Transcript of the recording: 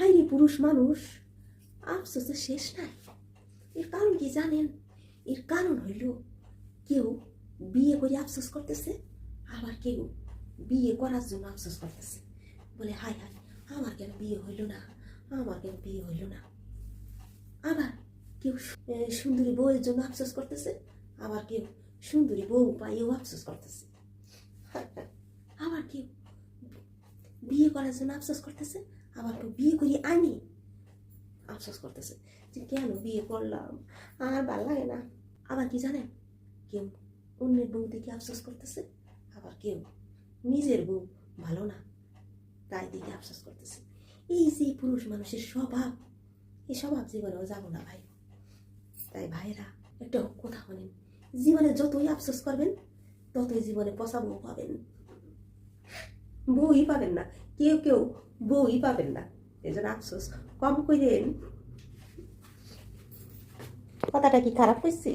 হাইরে পুরুষ মানুষ আফসোসের শেষ নাই। এর কারণ কি জানেন? এর কারণ হইল কেউ বিয়ে করে আফসোস করতেছে, আবার কেউ বিয়ে করার জন্য আফসোস করতেছে। বলে হাই হাই, আমার কেন বিয়ে হইল না, আমার কেন বিয়ে হইল না। আবার কেউ সুন্দরী বউয়ের জন্য আফসোস করতেছে, আবার কেউ সুন্দরী বউ পাইয়েও আফসোস করতেছে। আবার কেউ বিয়ে করার জন্য আফসোস করতেছে, আবার কেউ বিয়ে করিয়ে আনি আফসোস করতেছে যে কেন বিয়ে করলাম, আর ভালো লাগে না। আবার কি জানেন, কেউ অন্যের বউ দেখে আফসোস করতেছে, আবার কেউ নিজের বউ ভালো না তাই দেখে আফসোস করতেছে। এই যে পুরুষ মানুষের স্বভাব, এই স্বভাব জীবনেও যাবো না ভাই। তাই ভাইরা একটা কথা বলেন, জীবনে যতই আফসোস করবেন ততই জীবনে পচা বউ পাবেন, বউই পাবেন না। কেউ কেউ বউই পাবেন না, এই জন্য আফসোস কম করেন। কথাটা কি খারাপ হয়েছে?